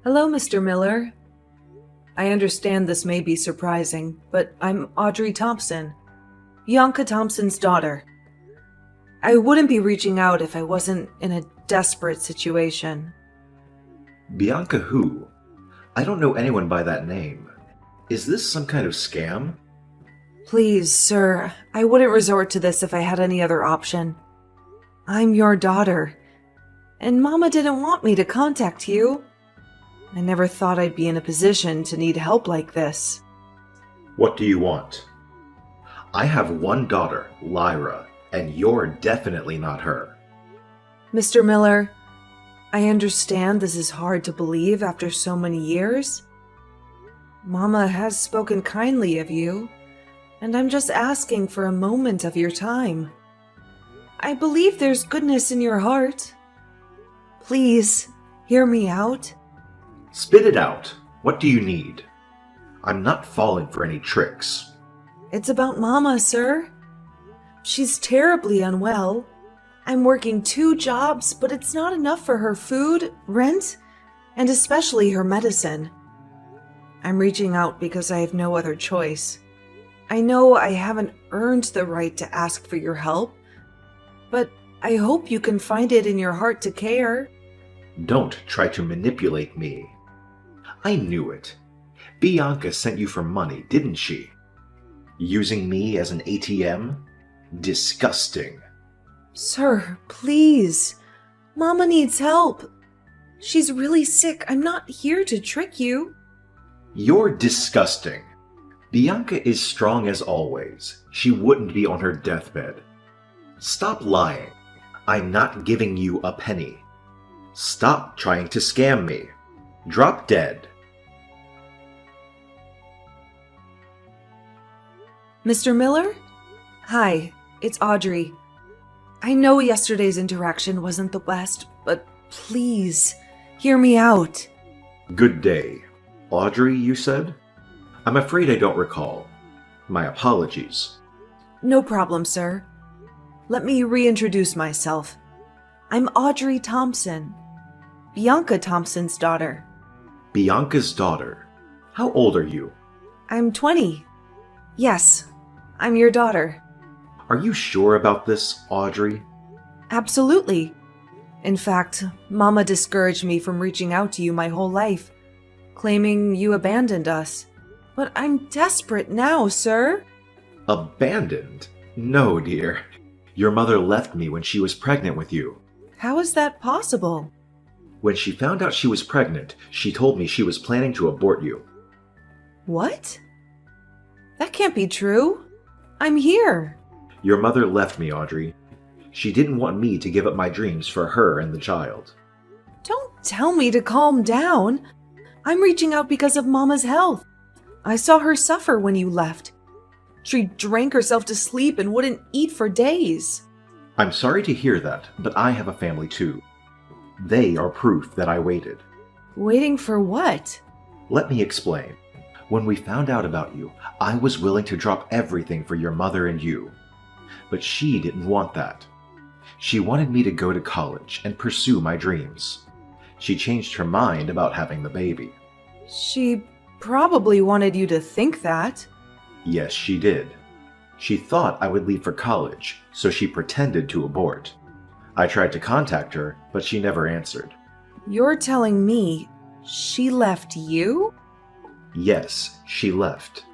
Hello, Mr. Miller. I understand this may be surprising, but I'm Audrey Thompson, Bianca Thompson's daughter. I wouldn't be reaching out if I wasn't in a desperate situation. Bianca who? I don't know anyone by that name. Is this some kind of scam? Please, sir, I wouldn't resort to this if I had any other option. I'm your daughter, and Mama didn't want me to contact you. I never thought I'd be in a position to need help like this. What do you want? I have one daughter, Lyra, and you're definitely not her. Mr. Miller, I understand this is hard to believe after so many years. Mama has spoken kindly of you, and I'm just asking for a moment of your time. I believe there's goodness in your heart. Please, hear me out. Spit it out. What do you need? I'm not falling for any tricks. It's about Mama, sir. She's terribly unwell. I'm working 2 jobs, but it's not enough for her food, rent, and especially her medicine. I'm reaching out because I have no other choice. I know I haven't earned the right to ask for your help, but I hope you can find it in your heart to care. Don't try to manipulate me. I knew it. Bianca sent you for money, didn't she? Using me as an ATM? Disgusting. Sir, please. Mama needs help. She's really sick. I'm not here to trick you. You're disgusting. Bianca is strong as always. She wouldn't be on her deathbed. Stop lying. I'm not giving you a penny. Stop trying to scam me. Drop dead. Mr. Miller? Hi, it's Audrey. I know yesterday's interaction wasn't the best, but please, hear me out. Good day. Audrey, you said? I'm afraid I don't recall. My apologies. No problem, sir. Let me reintroduce myself. I'm Audrey Thompson, Bianca Thompson's daughter. Bianca's daughter. How old are you? I'm 20. Yes, I'm your daughter. Are you sure about this, Audrey? Absolutely. In fact, Mama discouraged me from reaching out to you my whole life, claiming you abandoned us. But I'm desperate now, sir. Abandoned? No, dear. Your mother left me when she was pregnant with you. How is that possible? When she found out she was pregnant, she told me she was planning to abort you. What? That can't be true. I'm here. Your mother left me, Audrey. She didn't want me to give up my dreams for her and the child. Don't tell me to calm down. I'm reaching out because of Mama's health. I saw her suffer when you left. She drank herself to sleep and wouldn't eat for days. I'm sorry to hear that, but I have a family too. They are proof that I waited. Waiting for what? Let me explain. When we found out about you, I was willing to drop everything for your mother and you. But she didn't want that. She wanted me to go to college and pursue my dreams. She changed her mind about having the baby. She probably wanted you to think that. Yes, she did. She thought I would leave for college, so she pretended to abort. I tried to contact her, but she never answered. You're telling me she left you? Yes, she left.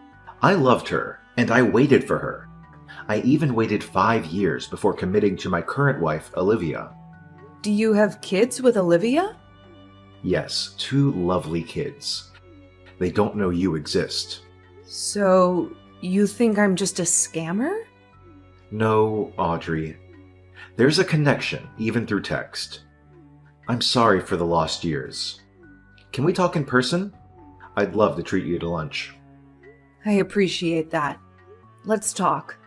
I loved her, and I waited for her. I even waited 5 years before committing to my current wife, Olivia. Do you have kids with Olivia? Yes, 2 lovely kids. They don't know you exist. So, you think I'm just a scammer? No, Audrey. There's a connection, even through text. I'm sorry for the lost years. Can we talk in person? I'd love to treat you to lunch. I appreciate that. Let's talk.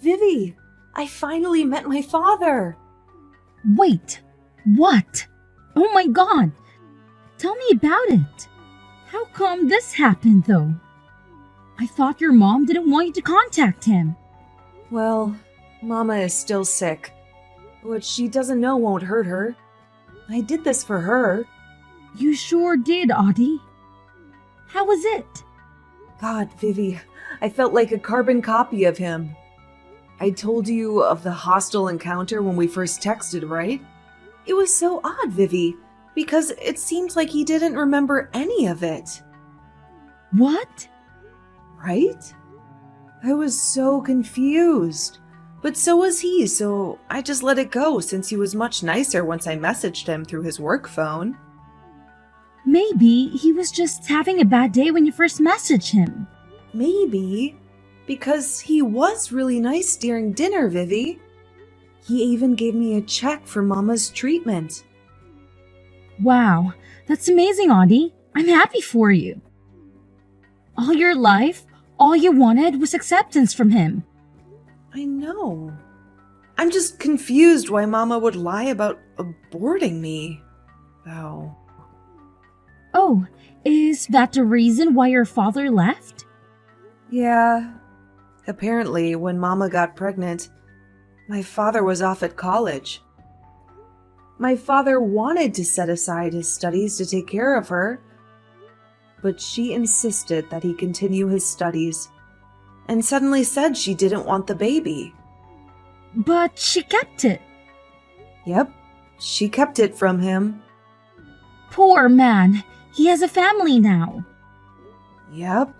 Vivi, I finally met my father. Wait, what? Oh my god! Tell me about it. How come this happened though? I thought your mom didn't want you to contact him. Well, Mama is still sick. What she doesn't know won't hurt her. I did this for her. You sure did, Audie. How was it? God, Vivi, I felt like a carbon copy of him. I told you of the hostile encounter when we first texted, right? It was so odd, Vivi, because it seemed like he didn't remember any of it. What? Right? I was so confused. But so was he, so I just let it go since he was much nicer once I messaged him through his work phone. Maybe he was just having a bad day when you first messaged him. Maybe. Because he was really nice during dinner, Vivi. He even gave me a check for Mama's treatment. Wow, that's amazing, Audie. I'm happy for you. All your life, all you wanted was acceptance from him. I know. I'm just confused why Mama would lie about aborting me. Oh. Oh, is that the reason why your father left? Yeah. Apparently, when Mama got pregnant, my father was off at college. My father wanted to set aside his studies to take care of her, but she insisted that he continue his studies and suddenly said she didn't want the baby. But she kept it. Yep, she kept it from him. Poor man. He has a family now. Yep,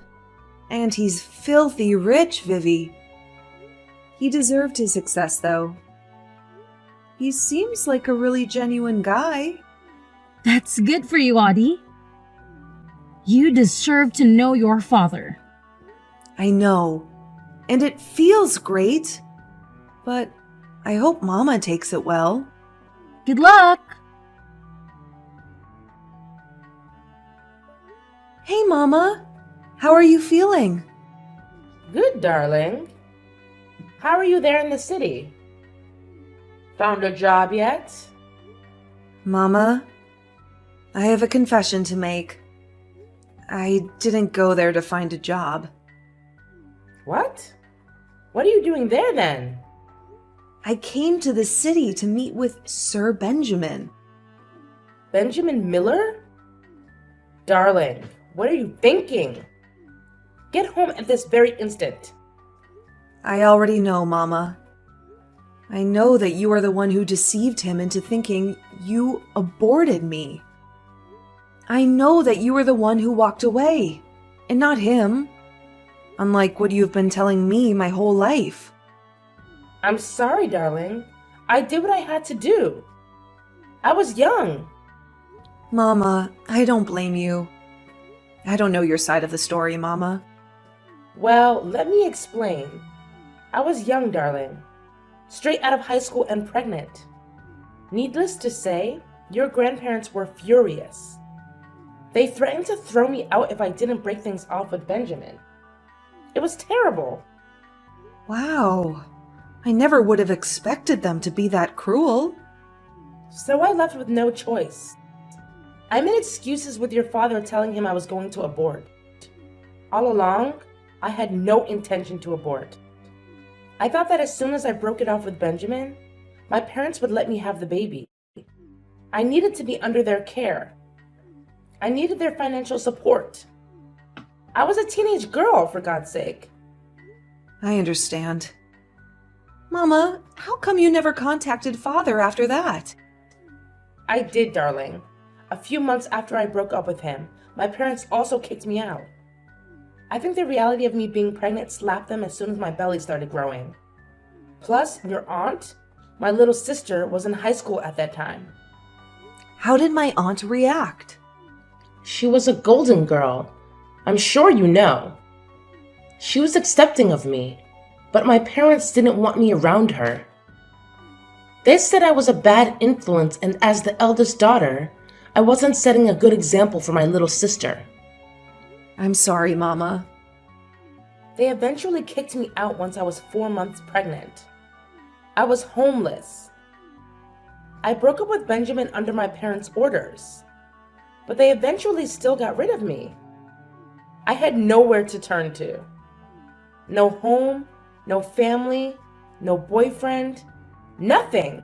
and he's filthy rich, Vivi. He deserved his success, though. He seems like a really genuine guy. That's good for you, Audie. You deserve to know your father. I know, and it feels great, but I hope Mama takes it well. Good luck! Hey, Mama, how are you feeling? Good, darling. How are you there in the city? Found a job yet? Mama, I have a confession to make. I didn't go there to find a job. What? What are you doing there then? I came to the city to meet with Sir Benjamin. Benjamin Miller? Darling, what are you thinking? Get home at this very instant. I already know, Mama. I know that you are the one who deceived him into thinking you aborted me. I know that you were the one who walked away, and not him. Unlike what you've been telling me my whole life. I'm sorry, darling. I did what I had to do. I was young. Mama, I don't blame you. I don't know your side of the story, Mama. Well, let me explain. I was young, darling. Straight out of high school and pregnant. Needless to say, your grandparents were furious. They threatened to throw me out if I didn't break things off with Benjamin. It was terrible. Wow. I never would have expected them to be that cruel. So I left with no choice. I made excuses with your father telling him I was going to abort. All along, I had no intention to abort. I thought that as soon as I broke it off with Benjamin, my parents would let me have the baby. I needed to be under their care. I needed their financial support. I was a teenage girl, for God's sake. I understand. Mama, how come you never contacted Father after that? I did, darling. A few months after I broke up with him, my parents also kicked me out. I think the reality of me being pregnant slapped them as soon as my belly started growing. Plus, your aunt, my little sister, was in high school at that time. How did my aunt react? She was a golden girl. I'm sure you know. She was accepting of me, but my parents didn't want me around her. They said I was a bad influence, and as the eldest daughter, I wasn't setting a good example for my little sister. I'm sorry, Mama. They eventually kicked me out once I was 4 months pregnant. I was homeless. I broke up with Benjamin under my parents' orders, but they eventually still got rid of me. I had nowhere to turn to. No home, no family, no boyfriend, nothing.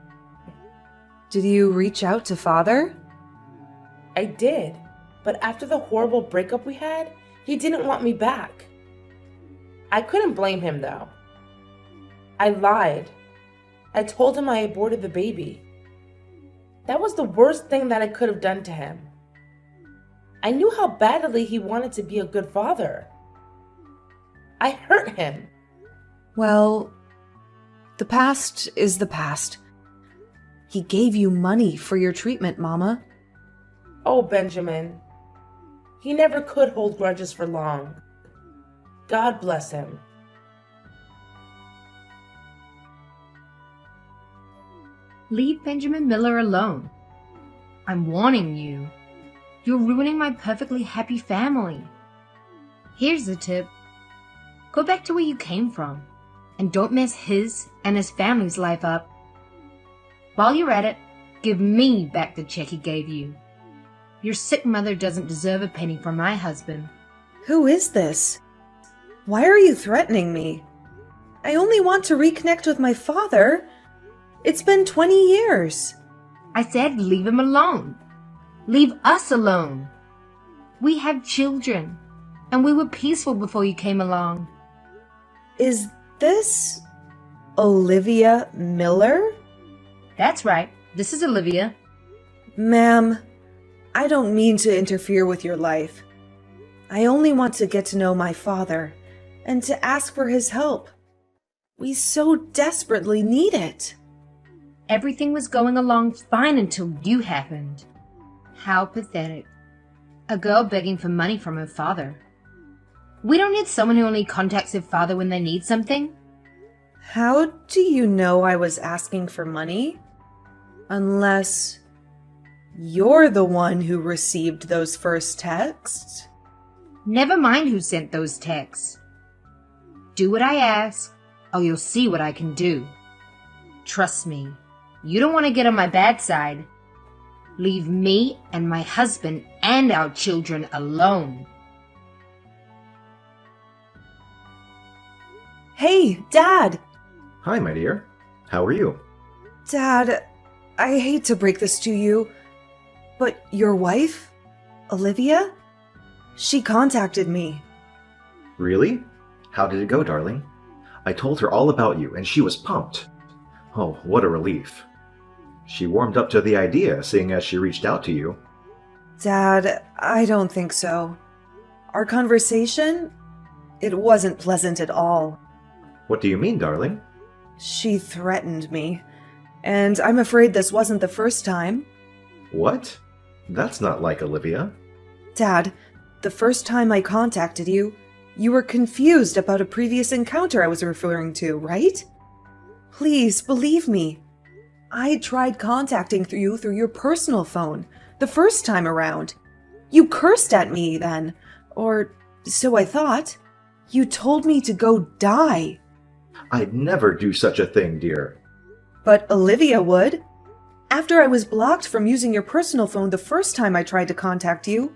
Did you reach out to Father? I did, but after the horrible breakup we had, he didn't want me back. I couldn't blame him though. I lied. I told him I aborted the baby. That was the worst thing that I could have done to him. I knew how badly he wanted to be a good father. I hurt him. Well, the past is the past. He gave you money for your treatment, Mama. Oh, Benjamin. He never could hold grudges for long. God bless him. Leave Benjamin Miller alone. I'm warning you. You're ruining my perfectly happy family. Here's a tip. Go back to where you came from, and don't mess his and his family's life up. While you're at it, give me back the check he gave you. Your sick mother doesn't deserve a penny from my husband. Who is this? Why are you threatening me? I only want to reconnect with my father. It's been 20 years. I said leave him alone. Leave us alone. We have children, and we were peaceful before you came along. Is this Olivia Miller? That's right. This is Olivia. Ma'am, I don't mean to interfere with your life. I only want to get to know my father and to ask for his help. We so desperately need it. Everything was going along fine until you happened. How pathetic. A girl begging for money from her father. We don't need someone who only contacts their father when they need something. How do you know I was asking for money? Unless you're the one who received those first texts? Never mind who sent those texts. Do what I ask, or you'll see what I can do. Trust me, you don't want to get on my bad side. Leave me and my husband and our children alone. Hey, Dad! Hi, my dear. How are you? Dad, I hate to break this to you, but your wife, Olivia, she contacted me. Really? How did it go, darling? I told her all about you, and she was pumped. Oh, what a relief. She warmed up to the idea, seeing as she reached out to you. Dad, I don't think so. Our conversation, it wasn't pleasant at all. What do you mean, darling? She threatened me, and I'm afraid this wasn't the first time. What? That's not like Olivia. Dad, the first time I contacted you, you were confused about a previous encounter I was referring to, right? Please believe me. I tried contacting you through your personal phone the first time around. You cursed at me then, or so I thought. You told me to go die. I'd never do such a thing, dear. But Olivia would. After I was blocked from using your personal phone the first time I tried to contact you,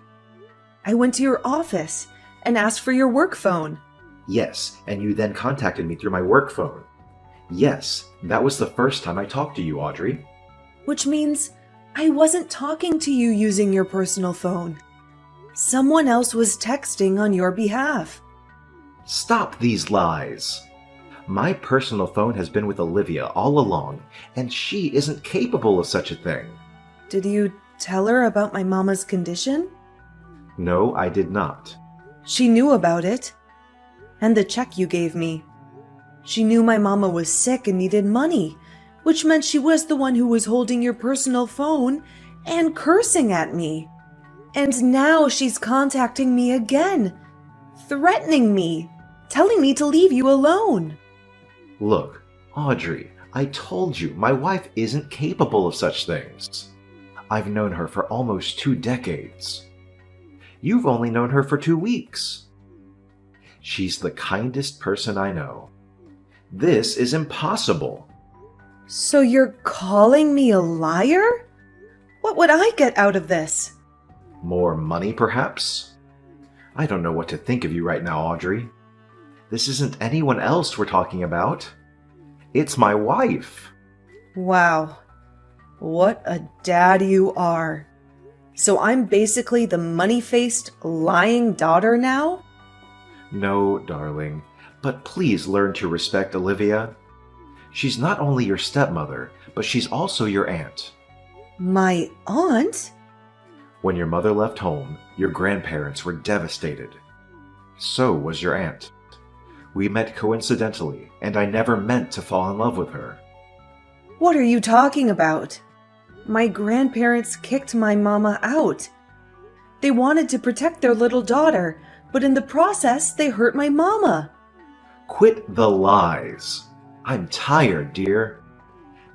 I went to your office and asked for your work phone. Yes, and you then contacted me through my work phone. Yes, that was the first time I talked to you, Audrey. Which means I wasn't talking to you using your personal phone. Someone else was texting on your behalf. Stop these lies. My personal phone has been with Olivia all along, and she isn't capable of such a thing. Did you tell her about my mama's condition? No, I did not. She knew about it. And the check you gave me. She knew my mama was sick and needed money, which meant she was the one who was holding your personal phone and cursing at me. And now she's contacting me again, threatening me, telling me to leave you alone. Look, Audrey, I told you my wife isn't capable of such things. I've known her for almost 2 decades. You've only known her for 2 weeks. She's the kindest person I know. This is impossible. So you're calling me a liar? What would I get out of this? More money, perhaps? I don't know what to think of you right now, Audrey. This isn't anyone else we're talking about. It's my wife. Wow. What a dad you are. So I'm basically the money-faced, lying daughter now? No, darling, but please learn to respect Olivia. She's not only your stepmother, but she's also your aunt. My aunt? When your mother left home, your grandparents were devastated. So was your aunt. We met coincidentally, and I never meant to fall in love with her. What are you talking about? My grandparents kicked my mama out. They wanted to protect their little daughter, but in the process, they hurt my mama. Quit the lies. I'm tired, dear.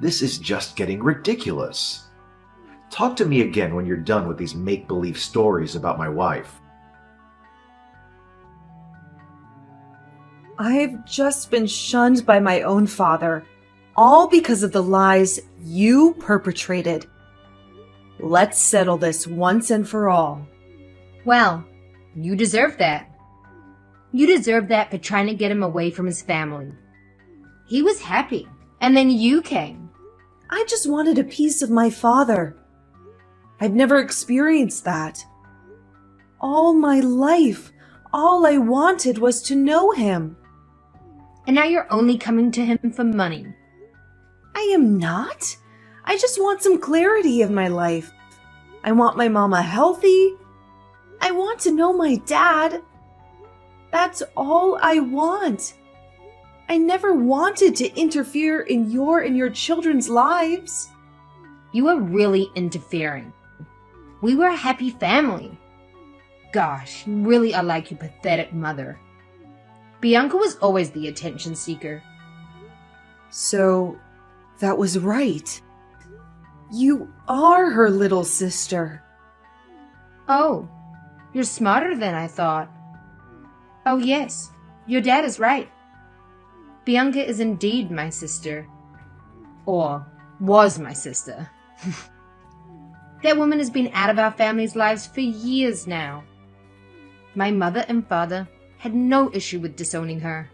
This is just getting ridiculous. Talk to me again when you're done with these make-believe stories about my wife. I've just been shunned by my own father, all because of the lies you perpetrated. Let's settle this once and for all. Well, you deserve that. You deserve that for trying to get him away from his family. He was happy, and then you came. I just wanted a piece of my father. I've never experienced that. All my life, all I wanted was to know him. And now you're only coming to him for money. I am not. I just want some clarity of my life. I want my mama healthy. I want to know my dad. That's all I want. I never wanted to interfere in your and your children's lives. You are really interfering. We were a happy family. Gosh, you really are like your pathetic mother. Bianca was always the attention seeker. So, that was right. You are her little sister. Oh, you're smarter than I thought. Oh yes, your dad is right. Bianca is indeed my sister. Or was my sister. That woman has been out of our family's lives for years now. My mother and father had no issue with disowning her.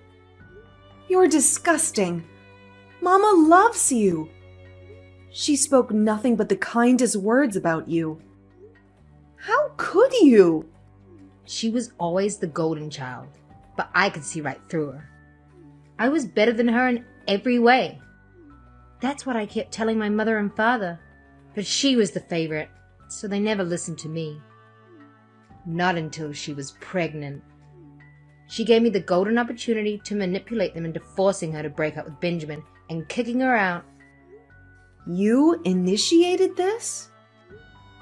You're disgusting. Mama loves you. She spoke nothing but the kindest words about you. How could you? She was always the golden child, but I could see right through her. I was better than her in every way. That's what I kept telling my mother and father, but she was the favorite, so they never listened to me. Not until she was pregnant. She gave me the golden opportunity to manipulate them into forcing her to break up with Benjamin and kicking her out. You initiated this?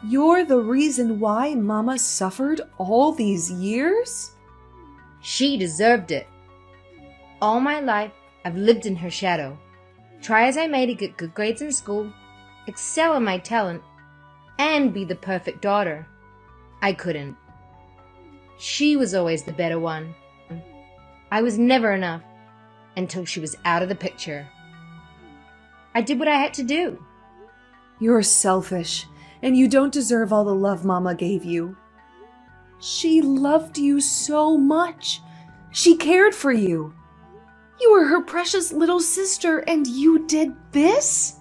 You're the reason why Mama suffered all these years? She deserved it. All my life, I've lived in her shadow. Try as I may to get good grades in school, excel in my talent, and be the perfect daughter. I couldn't. She was always the better one. I was never enough until she was out of the picture. I did what I had to do. You're selfish, and you don't deserve all the love Mama gave you. She loved you so much. She cared for you. You were her precious little sister, and you did this?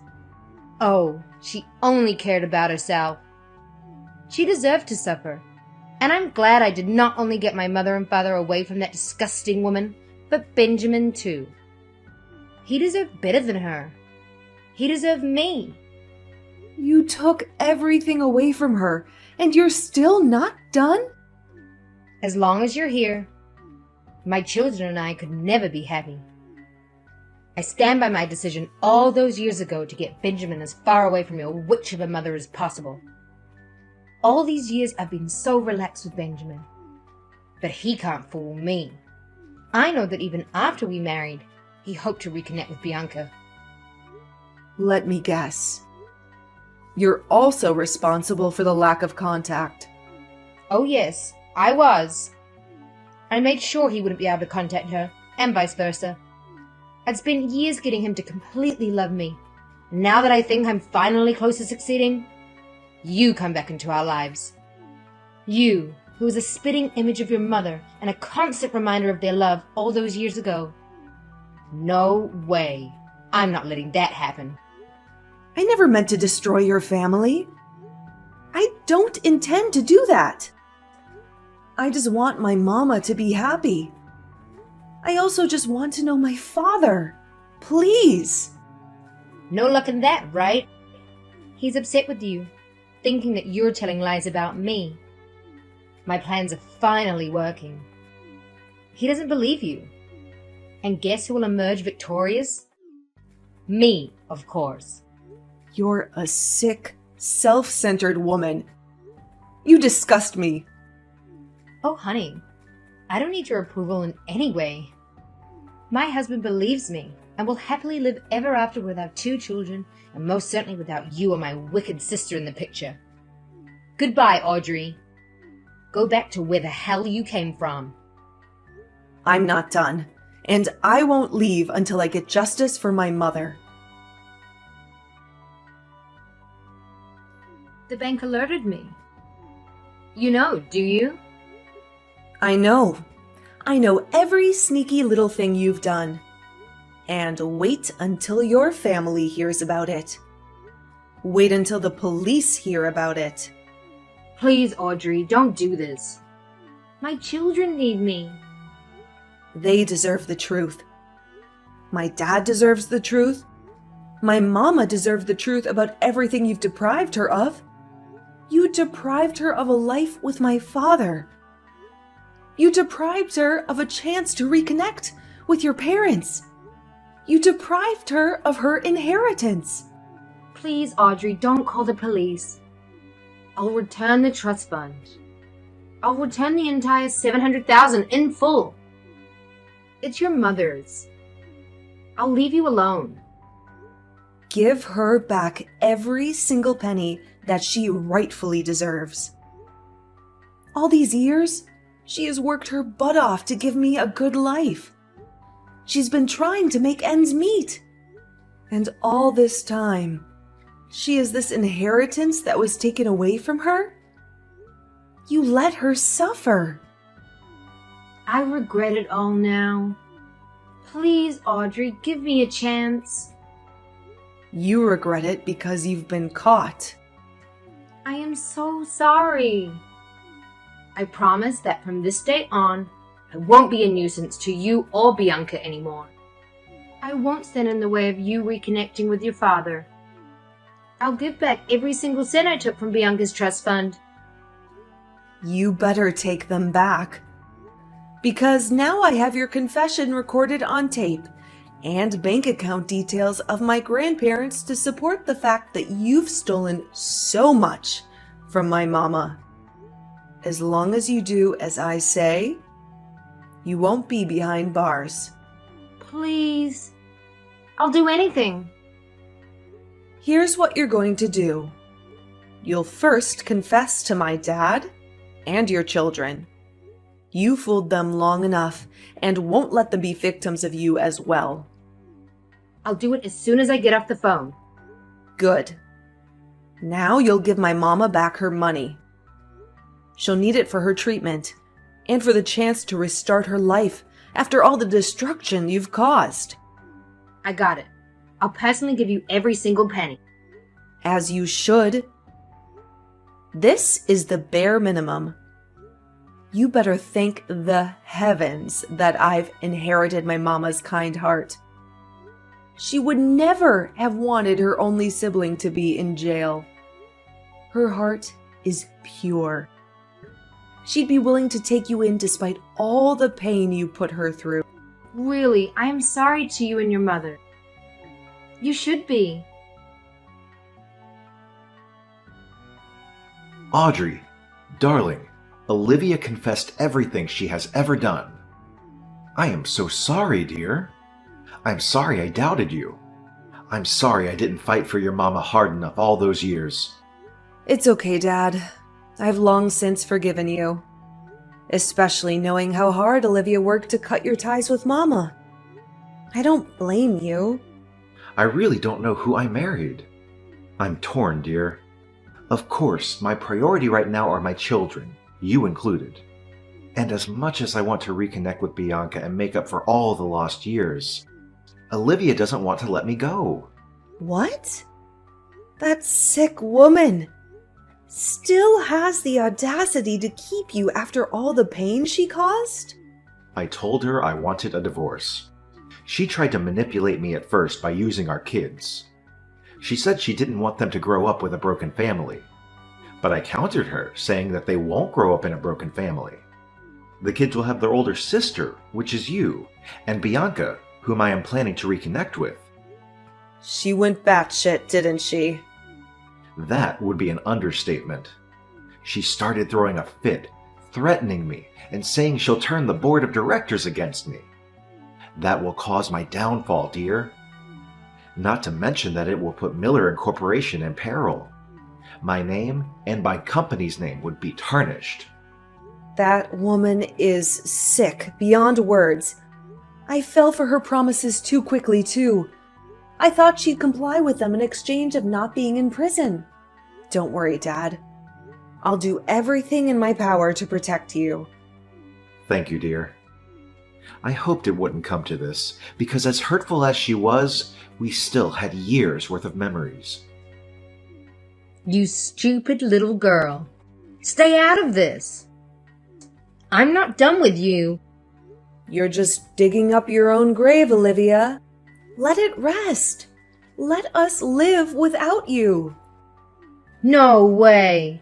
Oh, she only cared about herself. She deserved to suffer. And I'm glad I did not only get my mother and father away from that disgusting woman, but Benjamin too. He deserved better than her. He deserved me. You took everything away from her, and you're still not done? As long as you're here, my children and I could never be happy. I stand by my decision all those years ago to get Benjamin as far away from your witch of a mother as possible. All these years I've been so relaxed with Benjamin. But he can't fool me. I know that even after we married, he hoped to reconnect with Bianca. Let me guess. You're also responsible for the lack of contact. Oh yes, I was. I made sure he wouldn't be able to contact her, and vice versa. I'd spent years getting him to completely love me. And now that I think I'm finally close to succeeding, you come back into our lives. You, who was a spitting image of your mother and a constant reminder of their love all those years ago. No way. I'm not letting that happen. I never meant to destroy your family. I don't intend to do that. I just want my mama to be happy. I also just want to know my father. Please. No luck in that, right? He's upset with you, thinking that you're telling lies about me. My plans are finally working. He doesn't believe you. And guess who will emerge victorious? Me, of course. You're a sick, self-centered woman. You disgust me. Oh, honey, I don't need your approval in any way. My husband believes me and will happily live ever after with our 2 children, and most certainly without you or my wicked sister in the picture. Goodbye, Audrey. Go back to where the hell you came from. I'm not done, and I won't leave until I get justice for my mother. The bank alerted me. You know, do you? I know. I know every sneaky little thing you've done. And wait until your family hears about it. Wait until the police hear about it. Please, Audrey, don't do this. My children need me. They deserve the truth. My dad deserves the truth. My mama deserves the truth about everything you've deprived her of. You deprived her of a life with my father. You deprived her of a chance to reconnect with your parents. You deprived her of her inheritance. Please, Audrey, don't call the police. I'll return the trust fund. I'll return the entire $700,000 in full. It's your mother's. I'll leave you alone. Give her back every single penny that she rightfully deserves. All these years, she has worked her butt off to give me a good life. She's been trying to make ends meet. And all this time, she has this inheritance that was taken away from her? You let her suffer. I regret it all now. Please, Audrey, give me a chance. You regret it because you've been caught. I am so sorry. I promise that from this day on, I won't be a nuisance to you or Bianca anymore. I won't stand in the way of you reconnecting with your father. I'll give back every single cent I took from Bianca's trust fund. You better take them back. Because now I have your confession recorded on tape and bank account details of my grandparents to support the fact that you've stolen so much from my mama. As long as you do as I say, you won't be behind bars. Please. I'll do anything. Here's what you're going to do. You'll first confess to my dad and your children. You fooled them long enough and won't let them be victims of you as well. I'll do it as soon as I get off the phone. Good. Now you'll give my mama back her money. She'll need it for her treatment and for the chance to restart her life after all the destruction you've caused. I got it. I'll personally give you every single penny. As you should. This is the bare minimum. You better thank the heavens that I've inherited my mama's kind heart. She would never have wanted her only sibling to be in jail. Her heart is pure. She'd be willing to take you in despite all the pain you put her through. Really, I am sorry to you and your mother. You should be. Audrey, darling, Olivia confessed everything she has ever done. I am so sorry, dear. I'm sorry I doubted you. I'm sorry I didn't fight for your mama hard enough all those years. It's okay, Dad. I've long since forgiven you. Especially knowing how hard Olivia worked to cut your ties with Mama. I don't blame you. I really don't know who I married. I'm torn, dear. Of course, my priority right now are my children, you included. And as much as I want to reconnect with Bianca and make up for all the lost years, Olivia doesn't want to let me go. What? That sick woman still has the audacity to keep you after all the pain she caused? I told her I wanted a divorce. She tried to manipulate me at first by using our kids. She said she didn't want them to grow up with a broken family. But I countered her, saying that they won't grow up in a broken family. The kids will have their older sister, which is you, and Bianca, whom I am planning to reconnect with. She went batshit, didn't she? That would be an understatement. She started throwing a fit, threatening me, and saying she'll turn the board of directors against me. That will cause my downfall, dear. Not to mention that it will put Miller Incorporation in peril. My name and my company's name would be tarnished. That woman is sick beyond words. I fell for her promises too quickly, too. I thought she'd comply with them in exchange of not being in prison. Don't worry, Dad. I'll do everything in my power to protect you. Thank you, dear. I hoped it wouldn't come to this, because as hurtful as she was, we still had years worth of memories. You stupid little girl. Stay out of this. I'm not done with you. You're just digging up your own grave, Olivia. Let it rest. Let us live without you. No way.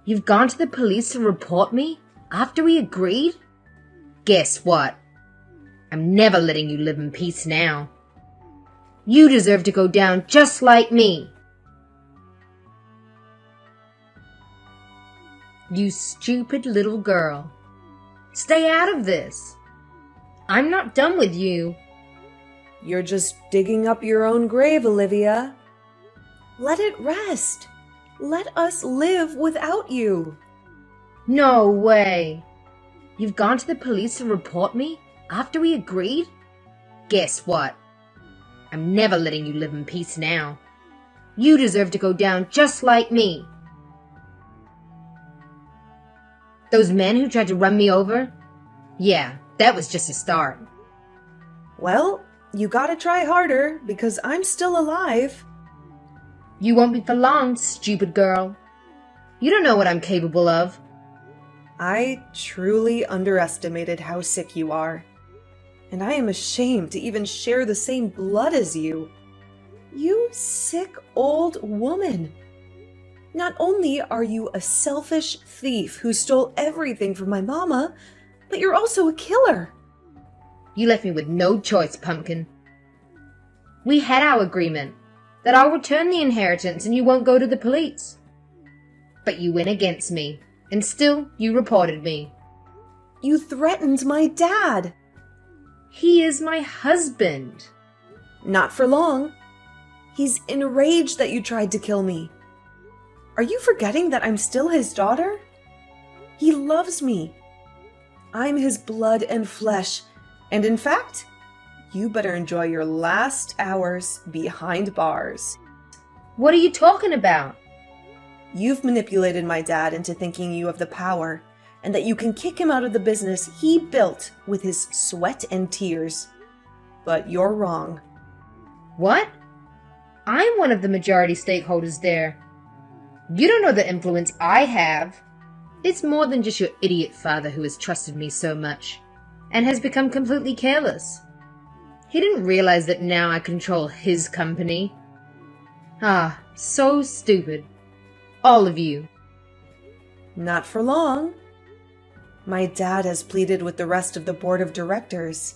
You've gone to the police to report me after we agreed? Guess what? I'm never letting you live in peace now. You deserve to go down just like me. You stupid little girl. Stay out of this. I'm not done with you. You're just digging up your own grave, Olivia. Let it rest. Let us live without you. No way. You've gone to the police to report me after we agreed? Guess what? I'm never letting you live in peace now. You deserve to go down just like me. Those men who tried to run me over? Yeah, that was just a start. Well, you gotta try harder because I'm still alive. You won't be for long, stupid girl. You don't know what I'm capable of. I truly underestimated how sick you are. And I am ashamed to even share the same blood as you. You sick old woman. Not only are you a selfish thief who stole everything from my mama, but you're also a killer. You left me with no choice, Pumpkin. We had our agreement that I'll return the inheritance and you won't go to the police. But you went against me, and still you reported me. You threatened my dad. He is my husband. Not for long. He's enraged that you tried to kill me. Are you forgetting that I'm still his daughter? He loves me. I'm his blood and flesh, and in fact, you better enjoy your last hours behind bars. What are you talking about? You've manipulated my dad into thinking you have the power, and that you can kick him out of the business he built with his sweat and tears. But you're wrong. What? I'm one of the majority stakeholders there. You don't know the influence I have. It's more than just your idiot father who has trusted me so much and has become completely careless. He didn't realize that now I control his company. Ah, so stupid. All of you. Not for long. My dad has pleaded with the rest of the board of directors.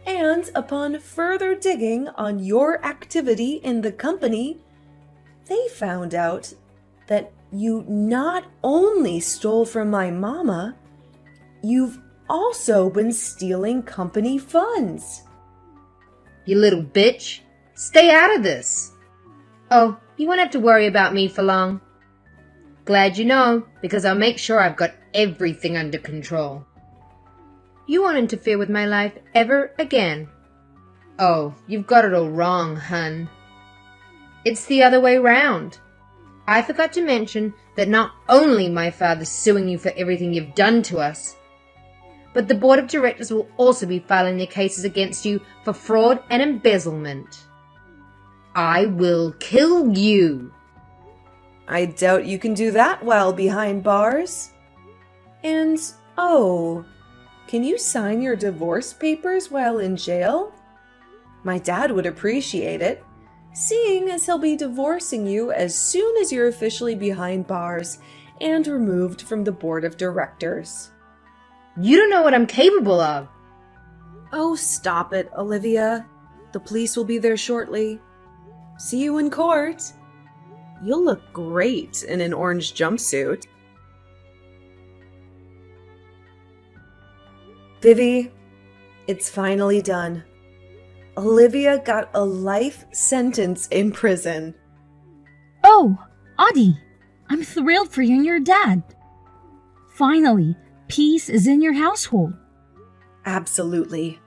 And upon further digging on your activity in the company, they found out that you not only stole from my mama, you've also been stealing company funds. You little bitch. Stay out of this. Oh, you won't have to worry about me for long. Glad you know, because I'll make sure I've got everything under control. You won't interfere with my life ever again. Oh, you've got it all wrong, hun. It's the other way round. I forgot to mention that not only my father's suing you for everything you've done to us, but the board of directors will also be filing their cases against you for fraud and embezzlement. I will kill you. I doubt you can do that while behind bars. And, oh, can you sign your divorce papers while in jail? My dad would appreciate it, seeing as he'll be divorcing you as soon as you're officially behind bars and removed from the board of directors. You don't know what I'm capable of. Oh, stop it, Olivia. The police will be there shortly. See you in court. You'll look great in an orange jumpsuit. Vivi, it's finally done. Olivia got a life sentence in prison. Oh, Audie, I'm thrilled for you and your dad. Finally, peace is in your household. Absolutely.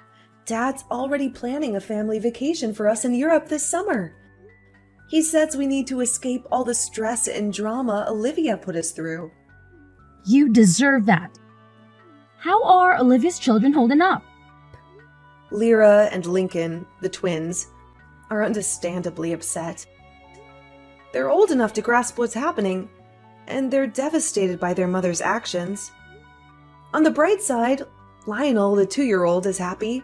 Dad's already planning a family vacation for us in Europe this summer. He says we need to escape all the stress and drama Olivia put us through. You deserve that. How are Olivia's children holding up? Lyra and Lincoln, the twins, are understandably upset. They're old enough to grasp what's happening, and they're devastated by their mother's actions. On the bright side, Lionel, the 2-year-old, is happy.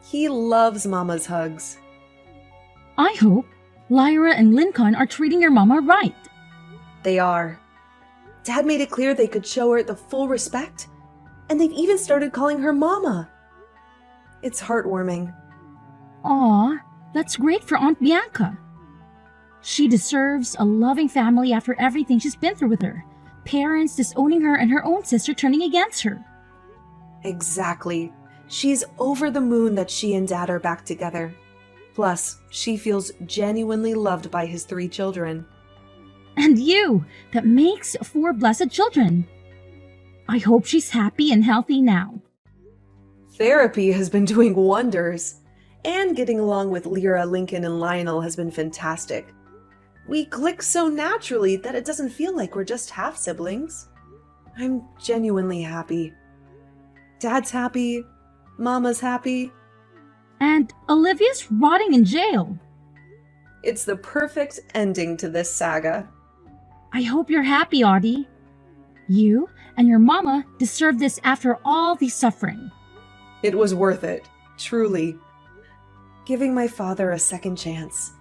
He loves Mama's hugs. I hope Lyra and Lincoln are treating your mama right. They are. Dad made it clear they could show her the full respect, and they've even started calling her Mama. It's heartwarming. Aw, that's great for Aunt Bianca. She deserves a loving family after everything she's been through with her. Parents disowning her and her own sister turning against her. Exactly. She's over the moon that she and Dad are back together. Plus, she feels genuinely loved by his 3 children. And you, that makes 4 blessed children. I hope she's happy and healthy now. Therapy has been doing wonders, and getting along with Lyra, Lincoln, and Lionel has been fantastic. We click so naturally that it doesn't feel like we're just half-siblings. I'm genuinely happy. Dad's happy. Mama's happy. And Olivia's rotting in jail. It's the perfect ending to this saga. I hope you're happy, Audie. You and your mama deserve this after all the suffering. It was worth it, truly. Giving my father a second chance.